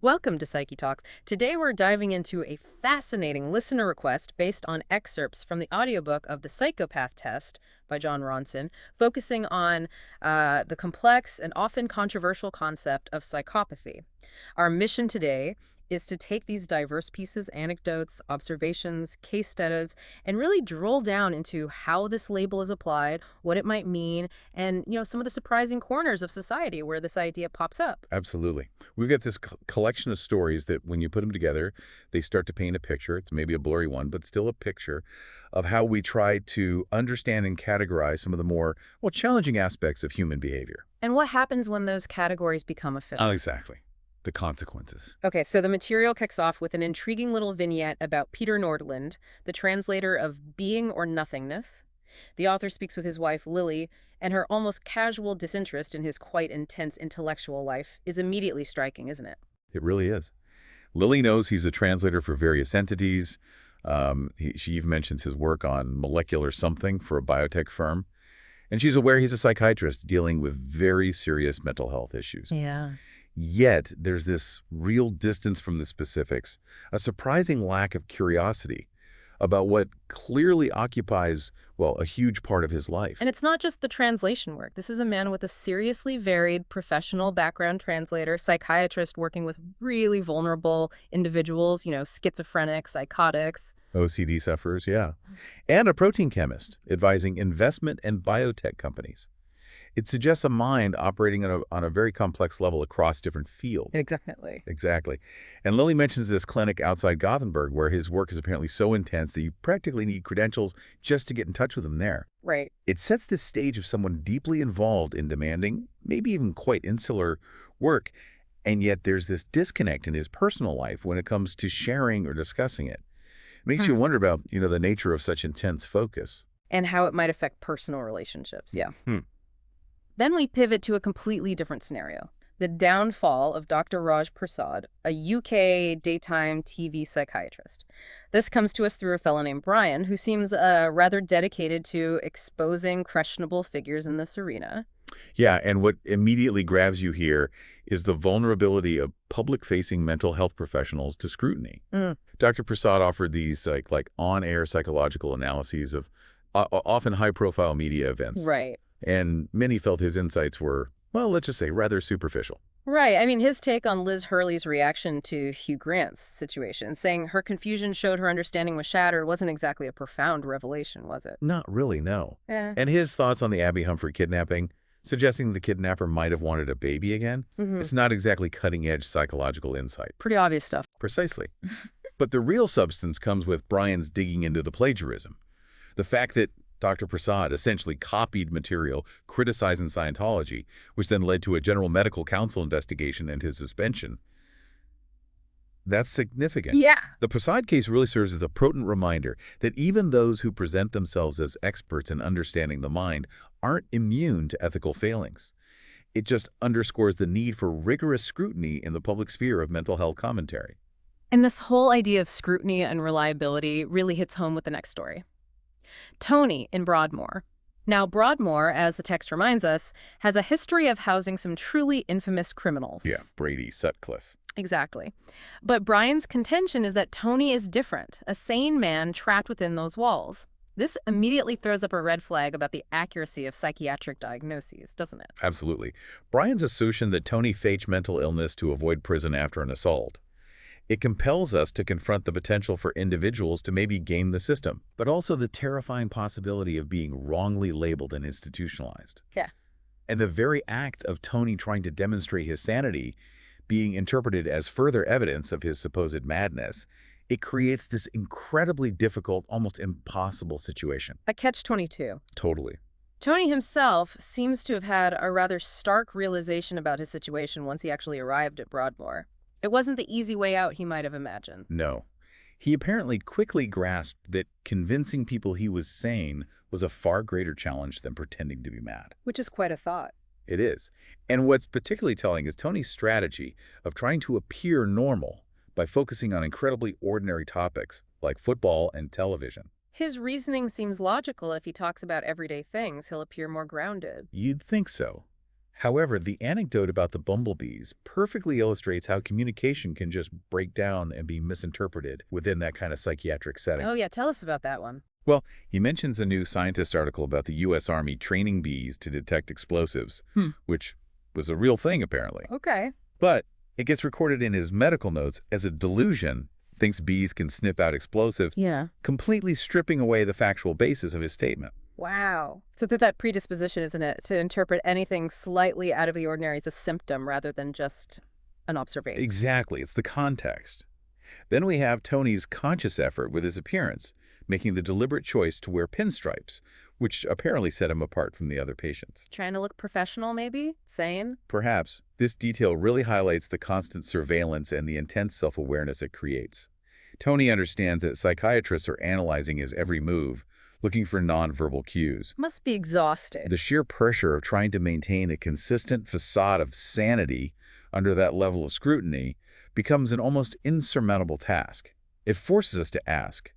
Welcome to Psyche Talks. Today we're diving into a fascinating listener request based on excerpts from the audiobook of The Psychopath Test by Jon Ronson, focusing on the complex and often controversial concept of psychopathy. Our mission today is to take these diverse pieces, anecdotes, observations, case studies, and really drill down into how this label is applied, what it might mean, and some of the surprising corners of society where this idea pops up. Absolutely. We've got this collection of stories that when you put them together, they start to paint a picture. It's maybe a blurry one, but still a picture of how we try to understand and categorize some of the more, well, challenging aspects of human behavior. And what happens when those categories become official? Exactly. The consequences. Okay, so the material kicks off with an intriguing little vignette about Peter Nordland, the translator of Being or Nothingness. The author speaks with his wife, Lily, and her almost casual disinterest in his quite intense intellectual life is immediately striking, isn't it? It really is. Lily knows he's a translator for various entities. She even mentions his work on molecular something for a biotech firm. And she's aware he's a psychiatrist dealing with very serious mental health issues. Yeah. Yet, there's this real distance from the specifics, a surprising lack of curiosity about what clearly occupies, well, a huge part of his life. And it's not just the translation work. This is a man with a seriously varied professional background, translator, psychiatrist working with really vulnerable individuals, schizophrenic, psychotics. OCD sufferers, yeah. And a protein chemist advising investment and biotech companies. It suggests a mind operating on a very complex level across different fields. Exactly. Exactly. And Lily mentions this clinic outside Gothenburg where his work is apparently so intense that you practically need credentials just to get in touch with him there. Right. It sets the stage of someone deeply involved in demanding, maybe even quite insular work, and yet there's this disconnect in his personal life when it comes to sharing or discussing it. It makes you wonder about, the nature of such intense focus. And how it might affect personal relationships. Yeah. Hmm. Then we pivot to a completely different scenario. The downfall of Dr. Raj Prasad, a UK daytime TV psychiatrist. This comes to us through a fellow named Brian, who seems rather dedicated to exposing questionable figures in this arena. Yeah, and what immediately grabs you here is the vulnerability of public-facing mental health professionals to scrutiny. Dr. Prasad offered these like on-air psychological analyses of often high-profile media events. Right. And many felt his insights were, well, let's just say, rather superficial. Right. I mean, his take on Liz Hurley's reaction to Hugh Grant's situation, saying her confusion showed her understanding was shattered, wasn't exactly a profound revelation, was it? Not really, no. Yeah. And his thoughts on the Abby Humphrey kidnapping, suggesting the kidnapper might have wanted a baby again, it's not exactly cutting-edge psychological insight. Pretty obvious stuff. Precisely. But the real substance comes with Brian's digging into the plagiarism. The fact that Dr. Prasad essentially copied material criticizing Scientology, which then led to a General Medical Council investigation and his suspension. That's significant. Yeah. The Prasad case really serves as a potent reminder that even those who present themselves as experts in understanding the mind aren't immune to ethical failings. It just underscores the need for rigorous scrutiny in the public sphere of mental health commentary. And this whole idea of scrutiny and reliability really hits home with the next story. Tony in Broadmoor. Now, Broadmoor, as the text reminds us, has a history of housing some truly infamous criminals. Yeah, Brady, Sutcliffe. Exactly. But Brian's contention is that Tony is different, a sane man trapped within those walls. This immediately throws up a red flag about the accuracy of psychiatric diagnoses, doesn't it? Absolutely. Brian's assertion that Tony faked mental illness to avoid prison after an assault. It compels us to confront the potential for individuals to maybe game the system, but also the terrifying possibility of being wrongly labeled and institutionalized. Yeah. And the very act of Tony trying to demonstrate his sanity being interpreted as further evidence of his supposed madness, it creates this incredibly difficult, almost impossible situation. A catch-22. Totally. Tony himself seems to have had a rather stark realization about his situation once he actually arrived at Broadmoor. It wasn't the easy way out he might have imagined. No. He apparently quickly grasped that convincing people he was sane was a far greater challenge than pretending to be mad. Which is quite a thought. It is. And what's particularly telling is Tony's strategy of trying to appear normal by focusing on incredibly ordinary topics like football and television. His reasoning seems logical. If he talks about everyday things, he'll appear more grounded. You'd think so. However, the anecdote about the bumblebees perfectly illustrates how communication can just break down and be misinterpreted within that kind of psychiatric setting. Oh, yeah, tell us about that one. Well, he mentions a new scientist article about the U.S. Army training bees to detect explosives, Hmm. which was a real thing, apparently. Okay. But it gets recorded in his medical notes as a delusion, thinks bees can sniff out explosives, Yeah. completely stripping away the factual basis of his statement. Wow. So that predisposition, isn't it, to interpret anything slightly out of the ordinary as a symptom rather than just an observation. Exactly, it's the context. Then we have Tony's conscious effort with his appearance, making the deliberate choice to wear pinstripes, which apparently set him apart from the other patients. Trying to look professional, maybe? Sane? Perhaps this detail really highlights the constant surveillance and the intense self-awareness it creates. Tony understands that psychiatrists are analyzing his every move, looking for nonverbal cues. Must be exhausting. The sheer pressure of trying to maintain a consistent facade of sanity under that level of scrutiny becomes an almost insurmountable task. It forces us to ask,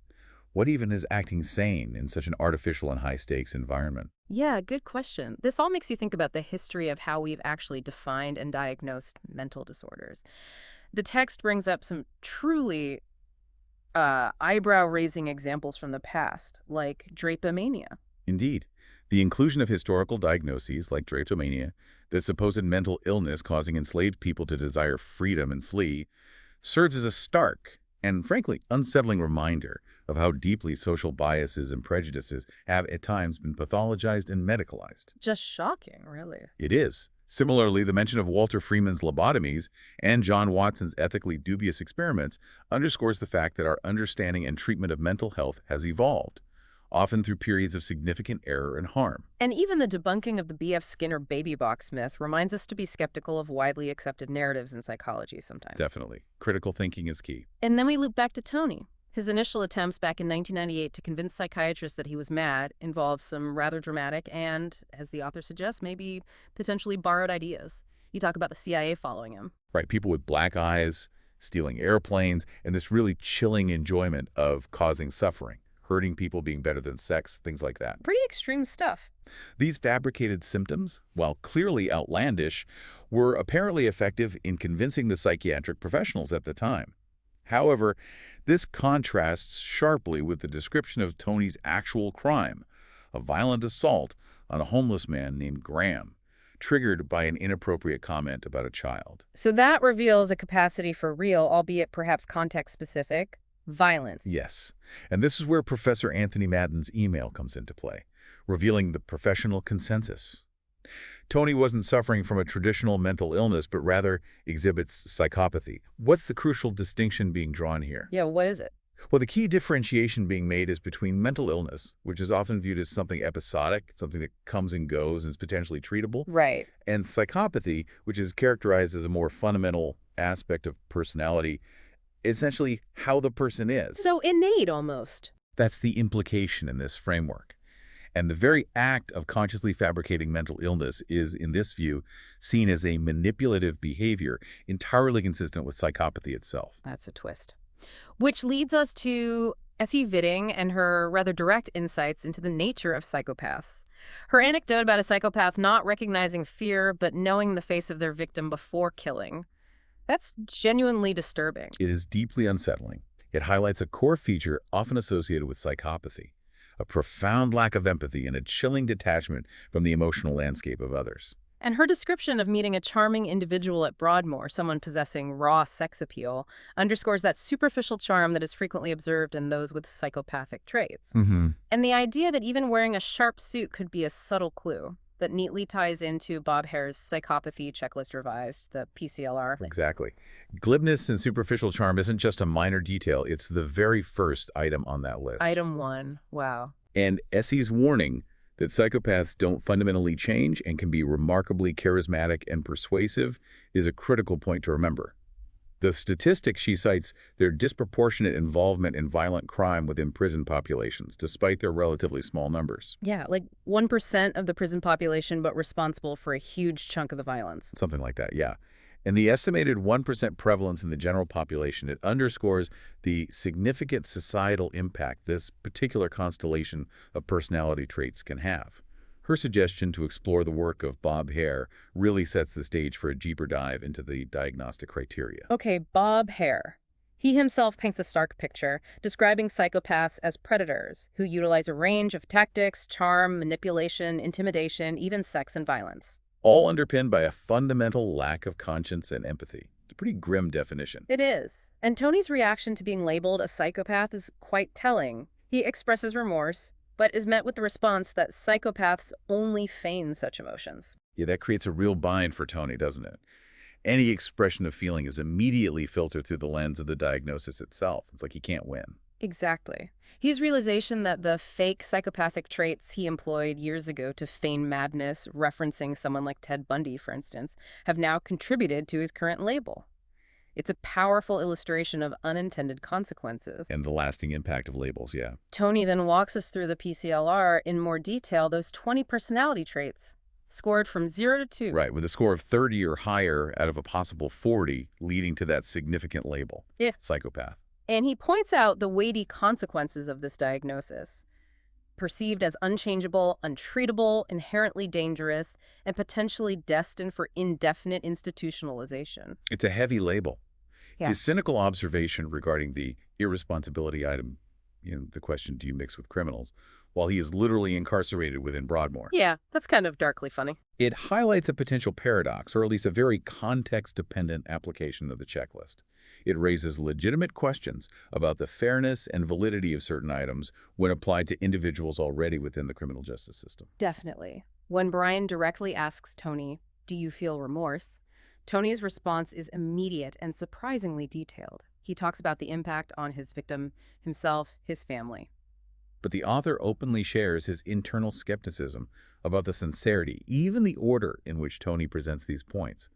what even is acting sane in such an artificial and high-stakes environment? Yeah, good question. This all makes you think about the history of how we've actually defined and diagnosed mental disorders. The text brings up some truly eyebrow-raising examples from the past, like drapetomania. Indeed, the inclusion of historical diagnoses like drapetomania, the supposed mental illness causing enslaved people to desire freedom and flee, serves as a stark and, frankly, unsettling reminder of how deeply social biases and prejudices have at times been pathologized and medicalized. Just shocking, really. It is. Similarly, the mention of Walter Freeman's lobotomies and John Watson's ethically dubious experiments underscores the fact that our understanding and treatment of mental health has evolved, often through periods of significant error and harm. And even the debunking of the B.F. Skinner baby box myth reminds us to be skeptical of widely accepted narratives in psychology sometimes. Definitely. Critical thinking is key. And then we loop back to Tony. His initial attempts back in 1998 to convince psychiatrists that he was mad involved some rather dramatic and, as the author suggests, maybe potentially borrowed ideas. You talk about the CIA following him. Right, people with black eyes, stealing airplanes, and this really chilling enjoyment of causing suffering, hurting people, being better than sex, things like that. Pretty extreme stuff. These fabricated symptoms, while clearly outlandish, were apparently effective in convincing the psychiatric professionals at the time. However, this contrasts sharply with the description of Tony's actual crime, a violent assault on a homeless man named Graham, triggered by an inappropriate comment about a child. So that reveals a capacity for real, albeit perhaps context-specific, violence. Yes, and this is where Professor Anthony Madden's email comes into play, revealing the professional consensus. Tony wasn't suffering from a traditional mental illness, but rather exhibits psychopathy. What's the crucial distinction being drawn here? Yeah, what is it? Well, the key differentiation being made is between mental illness, which is often viewed as something episodic, something that comes and goes and is potentially treatable, Right. and psychopathy, which is characterized as a more fundamental aspect of personality, essentially how the person is. So innate, almost. That's the implication in this framework. And the very act of consciously fabricating mental illness is, in this view, seen as a manipulative behavior entirely consistent with psychopathy itself. That's a twist. Which leads us to S.E. Vitting and her rather direct insights into the nature of psychopaths. Her anecdote about a psychopath not recognizing fear but knowing the face of their victim before killing. That's genuinely disturbing. It is deeply unsettling. It highlights a core feature often associated with psychopathy, a profound lack of empathy and a chilling detachment from the emotional landscape of others. And her description of meeting a charming individual at Broadmoor, someone possessing raw sex appeal, underscores that superficial charm that is frequently observed in those with psychopathic traits. And the idea that even wearing a sharp suit could be a subtle clue that neatly ties into Bob Hare's Psychopathy Checklist Revised, the PCLR. Exactly. Glibness and superficial charm isn't just a minor detail, it's the very first item on that list. Item 1. Wow. And Essie's warning that psychopaths don't fundamentally change and can be remarkably charismatic and persuasive is a critical point to remember. The statistics she cites their disproportionate involvement in violent crime within prison populations, despite their relatively small numbers. Yeah, like 1% of the prison population, but responsible for a huge chunk of the violence. Something like that, yeah. And the estimated 1% prevalence in the general population, it underscores the significant societal impact this particular constellation of personality traits can have. Her suggestion to explore the work of Bob Hare really sets the stage for a deeper dive into the diagnostic criteria. Okay, Bob Hare. He himself paints a stark picture, describing psychopaths as predators who utilize a range of tactics, charm, manipulation, intimidation, even sex and violence. All underpinned by a fundamental lack of conscience and empathy. It's a pretty grim definition. It is. And Tony's reaction to being labeled a psychopath is quite telling. He expresses remorse, but is met with the response that psychopaths only feign such emotions. Yeah, that creates a real bind for Tony, doesn't it? Any expression of feeling is immediately filtered through the lens of the diagnosis itself. It's like he can't win. Exactly. His realization that the fake psychopathic traits he employed years ago to feign madness, referencing someone like Ted Bundy, for instance, have now contributed to his current label. It's a powerful illustration of unintended consequences. And the lasting impact of labels, yeah. Tony then walks us through the PCLR in more detail, those 20 personality traits, scored from 0 to 2. Right, with a score of 30 or higher out of a possible 40, leading to that significant label. Yeah. Psychopath. And he points out the weighty consequences of this diagnosis, perceived as unchangeable, untreatable, inherently dangerous, and potentially destined for indefinite institutionalization. It's a heavy label. Yeah. His cynical observation regarding the irresponsibility item, the question, do you mix with criminals, while he is literally incarcerated within Broadmoor. Yeah, that's kind of darkly funny. It highlights a potential paradox, or at least a very context-dependent application of the checklist. It raises legitimate questions about the fairness and validity of certain items when applied to individuals already within the criminal justice system. Definitely. When Brian directly asks Tony, "Do you feel remorse?" Tony's response is immediate and surprisingly detailed. He talks about the impact on his victim, himself, his family. But the author openly shares his internal skepticism about the sincerity, even the order in which Tony presents these points.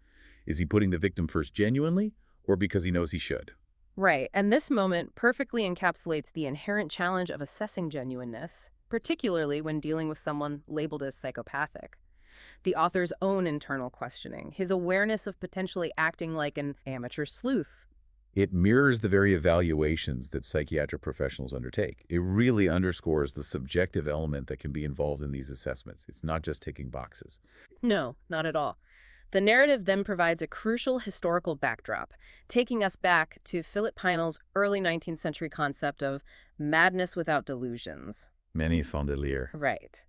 Is he putting the victim first genuinely, or because he knows he should? Right, and this moment perfectly encapsulates the inherent challenge of assessing genuineness, particularly when dealing with someone labeled as psychopathic. The author's own internal questioning, his awareness of potentially acting like an amateur sleuth. It mirrors the very evaluations that psychiatric professionals undertake. It really underscores the subjective element that can be involved in these assessments. It's not just ticking boxes. No, not at all. The narrative then provides a crucial historical backdrop, taking us back to Philip Pinel's early 19th century concept of madness without delusions. Many sans délire. Right.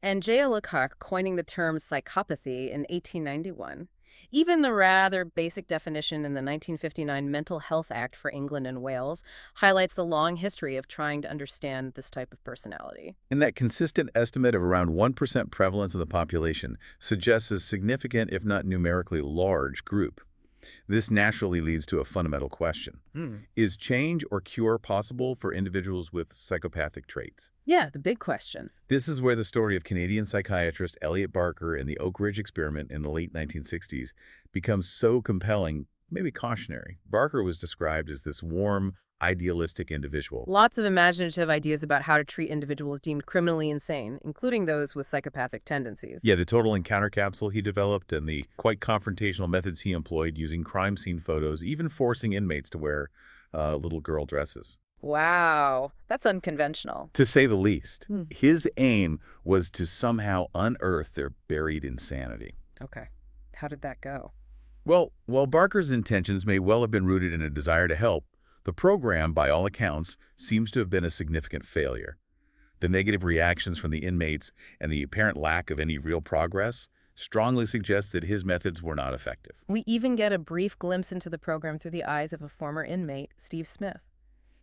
And J.L. Lecoq coining the term psychopathy in 1891. Even the rather basic definition in the 1959 Mental Health Act for England and Wales highlights the long history of trying to understand this type of personality. And that consistent estimate of around 1% prevalence of the population suggests a significant, if not numerically large, group. This naturally leads to a fundamental question. Is change or cure possible for individuals with psychopathic traits? Yeah, the big question. This is where the story of Canadian psychiatrist Elliot Barker and the Oak Ridge experiment in the late 1960s becomes so compelling, maybe cautionary. Barker was described as this warm, idealistic individual. Lots of imaginative ideas about how to treat individuals deemed criminally insane, including those with psychopathic tendencies. Yeah, the total encounter capsule he developed and the quite confrontational methods he employed using crime scene photos, even forcing inmates to wear little girl dresses. Wow, that's unconventional. To say the least. His aim was to somehow unearth their buried insanity. Okay, how did that go? Well, while Barker's intentions may well have been rooted in a desire to help, the program, by all accounts, seems to have been a significant failure. The negative reactions from the inmates and the apparent lack of any real progress strongly suggest that his methods were not effective. We even get a brief glimpse into the program through the eyes of a former inmate, Steve Smith.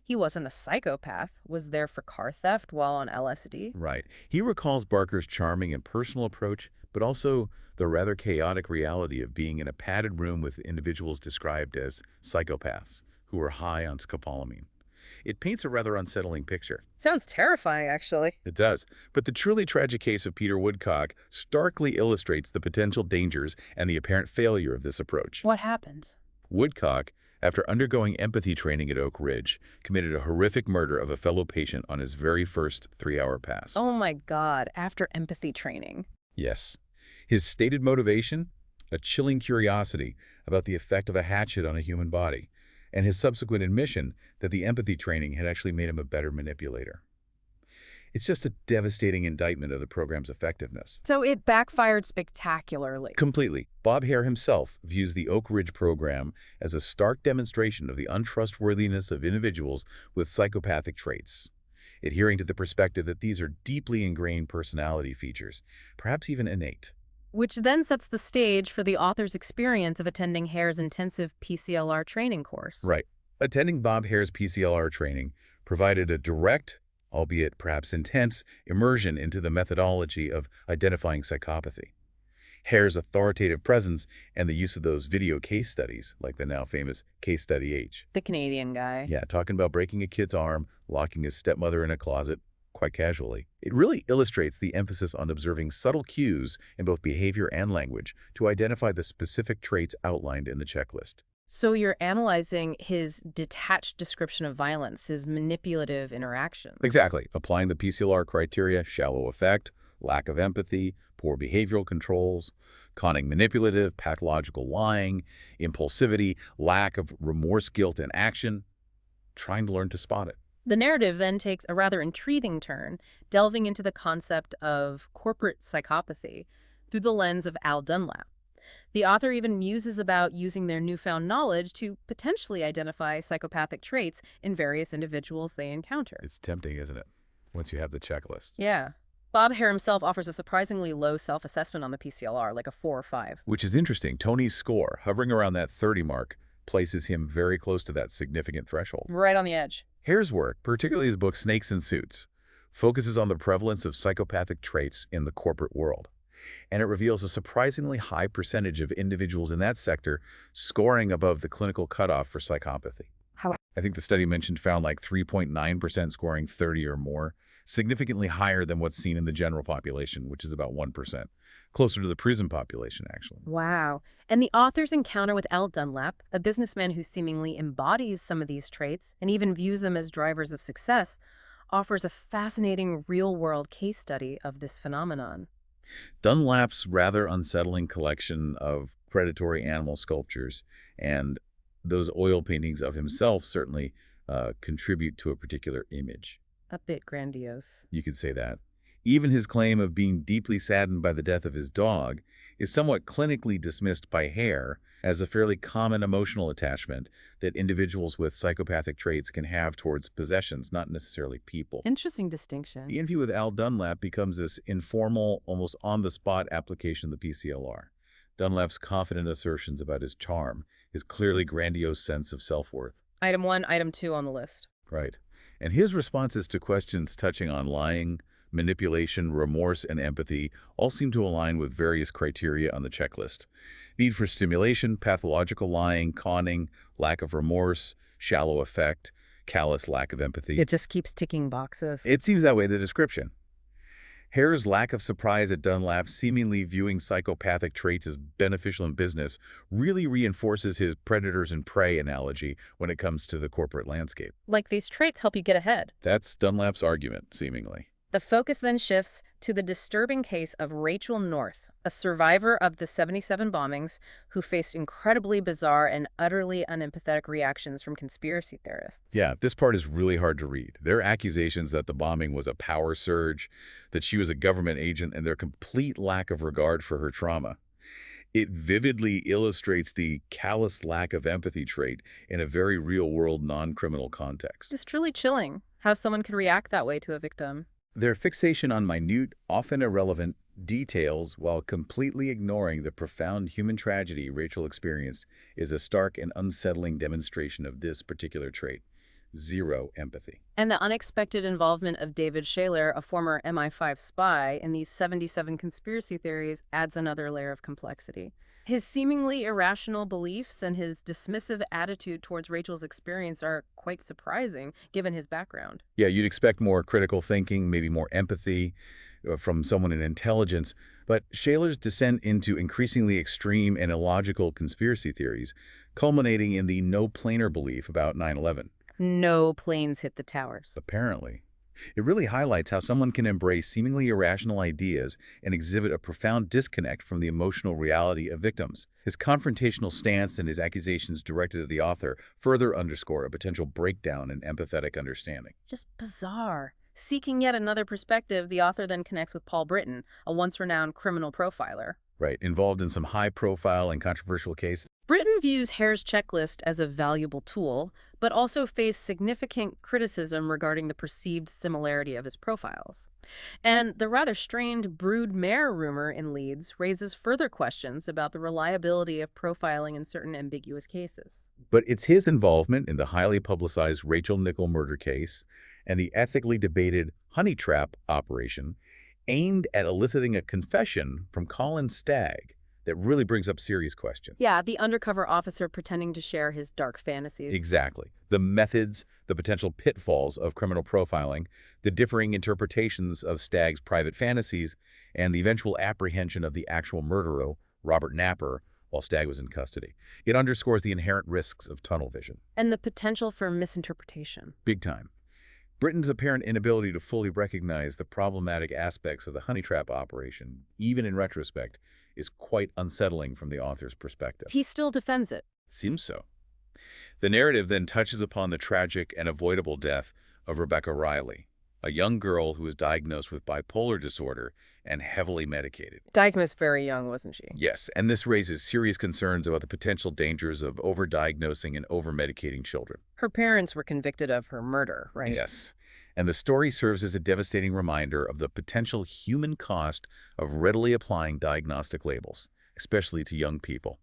He wasn't a psychopath, was there for car theft while on LSD. Right. He recalls Barker's charming and personal approach, but also the rather chaotic reality of being in a padded room with individuals described as psychopaths who were high on scopolamine. It paints a rather unsettling picture. Sounds terrifying, actually. It does. But the truly tragic case of Peter Woodcock starkly illustrates the potential dangers and the apparent failure of this approach. What happened? Woodcock, after undergoing empathy training at Oak Ridge, committed a horrific murder of a fellow patient on his very first 3-hour pass. Oh my God, after empathy training. Yes. His stated motivation? A chilling curiosity about the effect of a hatchet on a human body, and his subsequent admission that the empathy training had actually made him a better manipulator. It's just a devastating indictment of the program's effectiveness. So it backfired spectacularly. Completely. Bob Hare himself views the Oak Ridge program as a stark demonstration of the untrustworthiness of individuals with psychopathic traits, adhering to the perspective that these are deeply ingrained personality features, perhaps even innate. Which then sets the stage for the author's experience of attending Hare's intensive PCLR training course. Right. Attending Bob Hare's PCLR training provided a direct, albeit perhaps intense, immersion into the methodology of identifying psychopathy. Hare's authoritative presence and the use of those video case studies, like the now famous Case Study H. The Canadian guy. Yeah, talking about breaking a kid's arm, locking his stepmother in a closet, quite casually. It really illustrates the emphasis on observing subtle cues in both behavior and language to identify the specific traits outlined in the checklist. So you're analyzing his detached description of violence, his manipulative interactions. Exactly. Applying the PCLR criteria, shallow affect, lack of empathy, poor behavioral controls, conning manipulative, pathological lying, impulsivity, lack of remorse, guilt, and action, trying to learn to spot it. The narrative then takes a rather intriguing turn, delving into the concept of corporate psychopathy through the lens of Al Dunlap. The author even muses about using their newfound knowledge to potentially identify psychopathic traits in various individuals they encounter. It's tempting, isn't it? Once you have the checklist. Yeah. Bob Hare himself offers a surprisingly low self-assessment on the PCLR, like a 4 or 5. Which is interesting. Tony's score, hovering around that 30 mark, places him very close to that significant threshold. Right on the edge. Hare's work, particularly his book Snakes in Suits, focuses on the prevalence of psychopathic traits in the corporate world. And it reveals a surprisingly high percentage of individuals in that sector scoring above the clinical cutoff for psychopathy. How? I think the study mentioned found like 3.9% scoring 30 or more, significantly higher than what's seen in the general population, which is about 1%, closer to the prison population, actually. Wow. And the author's encounter with Al Dunlap, a businessman who seemingly embodies some of these traits and even views them as drivers of success, offers a fascinating real-world case study of this phenomenon. Dunlap's rather unsettling collection of predatory animal sculptures and those oil paintings of himself certainly contribute to a particular image. A bit grandiose. You could say that. Even his claim of being deeply saddened by the death of his dog is somewhat clinically dismissed by Hare as a fairly common emotional attachment that individuals with psychopathic traits can have towards possessions, not necessarily people. Interesting distinction. The interview with Al Dunlap becomes this informal, almost on-the-spot application of the PCLR. Dunlap's confident assertions about his charm, his clearly grandiose sense of self-worth. Item 1, item 2 on the list. Right. And his responses to questions touching on lying, manipulation, remorse, and empathy all seem to align with various criteria on the checklist. Need for stimulation, pathological lying, conning, lack of remorse, shallow affect, callous lack of empathy. It just keeps ticking boxes. It seems that way in the description. Hare's lack of surprise at Dunlap seemingly viewing psychopathic traits as beneficial in business really reinforces his predators and prey analogy when it comes to the corporate landscape. Like these traits help you get ahead. That's Dunlap's argument, seemingly. The focus then shifts to the disturbing case of Rachel North, a survivor of the 77 bombings who faced incredibly bizarre and utterly unempathetic reactions from conspiracy theorists. Yeah, this part is really hard to read. Their accusations that the bombing was a power surge, that she was a government agent, and their complete lack of regard for her trauma. It vividly illustrates the callous lack of empathy trait in a very real-world, non-criminal context. It's truly chilling how someone could react that way to a victim. Their fixation on minute, often irrelevant, details while completely ignoring the profound human tragedy Rachel experienced is a stark and unsettling demonstration of this particular trait. Zero empathy. And the unexpected involvement of David Shaler, a former MI5 spy, in these 77 conspiracy theories adds another layer of complexity. His seemingly irrational beliefs and his dismissive attitude towards Rachel's experience are quite surprising, given his background. Yeah, you'd expect more critical thinking, maybe more empathy from someone in intelligence, but Shaler's descent into increasingly extreme and illogical conspiracy theories, culminating in the no-planer belief about 9/11. No planes hit the towers. Apparently. It really highlights how someone can embrace seemingly irrational ideas and exhibit a profound disconnect from the emotional reality of victims. His confrontational stance and his accusations directed at the author further underscore a potential breakdown in empathetic understanding. Just bizarre. Seeking yet another perspective, the author then connects with Paul Britton, a once-renowned criminal profiler. Right, involved in some high-profile and controversial cases. Britton views Hare's checklist as a valuable tool, but also faced significant criticism regarding the perceived similarity of his profiles. And the rather strained brood-mare rumor in Leeds raises further questions about the reliability of profiling in certain ambiguous cases. But it's his involvement in the highly publicized Rachel Nicholl murder case and the ethically debated honey trap operation aimed at eliciting a confession from Colin Stagg that really brings up serious questions. Yeah, the undercover officer pretending to share his dark fantasies. Exactly. The methods, the potential pitfalls of criminal profiling, the differing interpretations of Stagg's private fantasies, and the eventual apprehension of the actual murderer, Robert Napper, while Stagg was in custody. It underscores the inherent risks of tunnel vision. And the potential for misinterpretation. Big time. Britain's apparent inability to fully recognize the problematic aspects of the honey trap operation, even in retrospect, is quite unsettling from the author's perspective. He still defends it. Seems so. The narrative then touches upon the tragic and avoidable death of Rebecca Riley, a young girl who was diagnosed with bipolar disorder and heavily medicated. Diagnosed very young, wasn't she? Yes, and this raises serious concerns about the potential dangers of overdiagnosing and overmedicating children. Her parents were convicted of her murder, right? Yes, and the story serves as a devastating reminder of the potential human cost of readily applying diagnostic labels, especially to young people.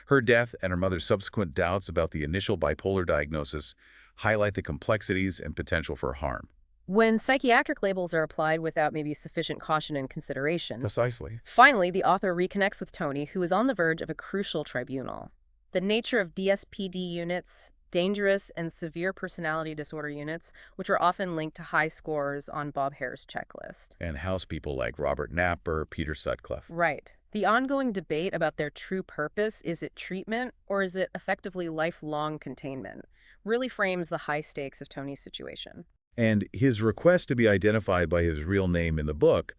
Her death and her mother's subsequent doubts about the initial bipolar diagnosis highlight the complexities and potential for harm. When psychiatric labels are applied without maybe sufficient caution and consideration. Precisely. Finally, the author reconnects with Tony, who is on the verge of a crucial tribunal. The nature of DSPD units, dangerous and severe personality disorder units, which are often linked to high scores on Bob Hare's checklist. And house people like Robert Napper, Peter Sutcliffe. Right. The ongoing debate about their true purpose, is it treatment or is it effectively lifelong containment, really frames the high stakes of Tony's situation. And his request to be identified by his real name in the book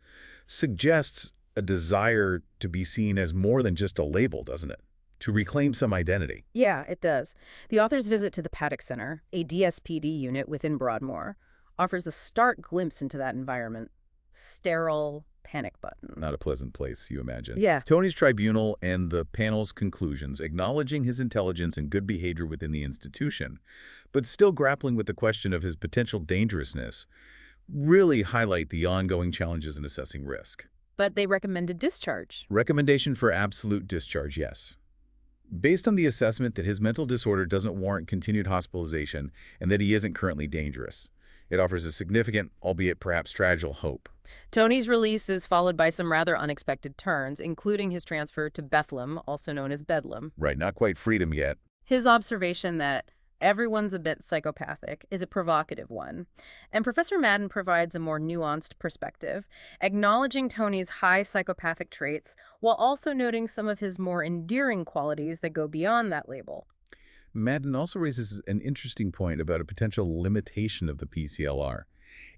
suggests a desire to be seen as more than just a label, doesn't it? To reclaim some identity. Yeah, it does. The author's visit to the Paddock Center, a DSPD unit within Broadmoor, offers a stark glimpse into that environment. Sterile panic button. Not a pleasant place, you imagine. Yeah. Tony's tribunal and the panel's conclusions, acknowledging his intelligence and good behavior within the institution, but still grappling with the question of his potential dangerousness, really highlight the ongoing challenges in assessing risk. But they recommended discharge. Recommendation for absolute discharge, yes. Based on the assessment that his mental disorder doesn't warrant continued hospitalization and that he isn't currently dangerous. It offers a significant, albeit perhaps fragile, hope. Tony's release is followed by some rather unexpected turns, including his transfer to Bethlehem, also known as Bedlam. Right, not quite freedom yet. His observation that everyone's a bit psychopathic is a provocative one, and Professor Madden provides a more nuanced perspective, acknowledging Tony's high psychopathic traits while also noting some of his more endearing qualities that go beyond that label. Madden also raises an interesting point about a potential limitation of the PCLR.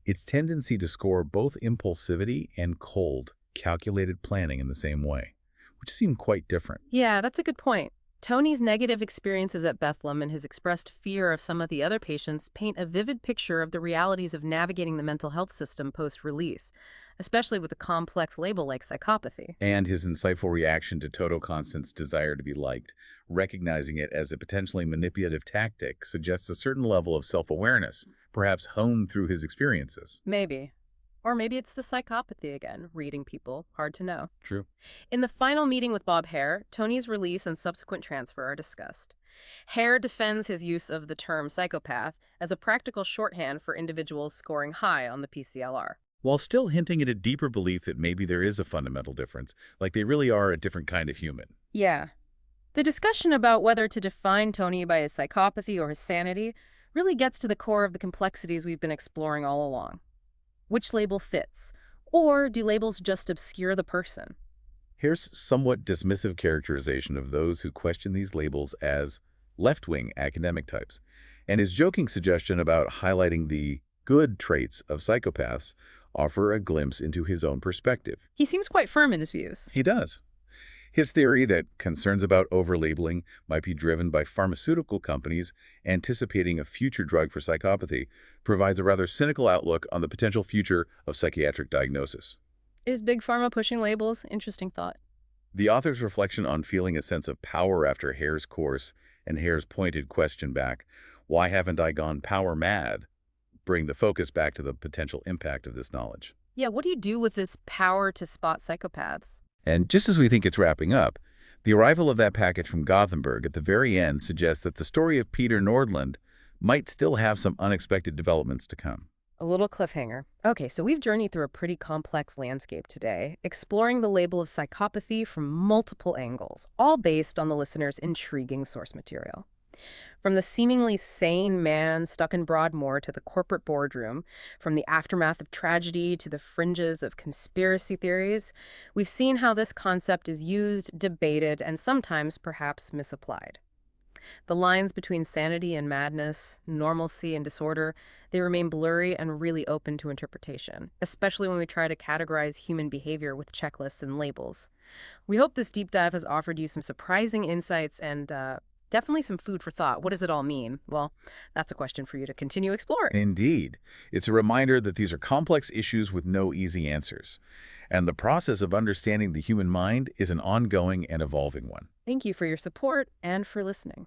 Its tendency to score both impulsivity and cold, calculated planning in the same way, which seem quite different. Yeah, that's a good point. Tony's negative experiences at Bethlehem and his expressed fear of some of the other patients paint a vivid picture of the realities of navigating the mental health system post-release, especially with a complex label like psychopathy. And his insightful reaction to Toto Constant's desire to be liked, recognizing it as a potentially manipulative tactic, suggests a certain level of self-awareness, perhaps honed through his experiences. Maybe. Or maybe it's the psychopathy again, reading people. Hard to know. True. In the final meeting with Bob Hare, Tony's release and subsequent transfer are discussed. Hare defends his use of the term psychopath as a practical shorthand for individuals scoring high on the PCLR. While still hinting at a deeper belief that maybe there is a fundamental difference, like they really are a different kind of human. Yeah. The discussion about whether to define Tony by his psychopathy or his sanity really gets to the core of the complexities we've been exploring all along. Which label fits? Or do labels just obscure the person? Here's somewhat dismissive characterization of those who question these labels as left-wing academic types, and his joking suggestion about highlighting the good traits of psychopaths offer a glimpse into his own perspective. He seems quite firm in his views. He does. His theory that concerns about overlabeling might be driven by pharmaceutical companies anticipating a future drug for psychopathy provides a rather cynical outlook on the potential future of psychiatric diagnosis. Is Big Pharma pushing labels? Interesting thought. The author's reflection on feeling a sense of power after Hare's course and Hare's pointed question back, "Why haven't I gone power mad?" bring the focus back to the potential impact of this knowledge. Yeah, what do you do with this power to spot psychopaths? And just as we think it's wrapping up, the arrival of that package from Gothenburg at the very end suggests that the story of Peter Nordland might still have some unexpected developments to come. A little cliffhanger. Okay, so we've journeyed through a pretty complex landscape today, exploring the label of psychopathy from multiple angles, all based on the listener's intriguing source material. From the seemingly sane man stuck in Broadmoor to the corporate boardroom, from the aftermath of tragedy to the fringes of conspiracy theories, we've seen how this concept is used, debated, and sometimes perhaps misapplied. The lines between sanity and madness, normalcy and disorder, they remain blurry and really open to interpretation, especially when we try to categorize human behavior with checklists and labels. We hope this deep dive has offered you some surprising insights and definitely some food for thought. What does it all mean? Well, that's a question for you to continue exploring. Indeed, it's a reminder that these are complex issues with no easy answers, and the process of understanding the human mind is an ongoing and evolving one. Thank you for your support and for listening.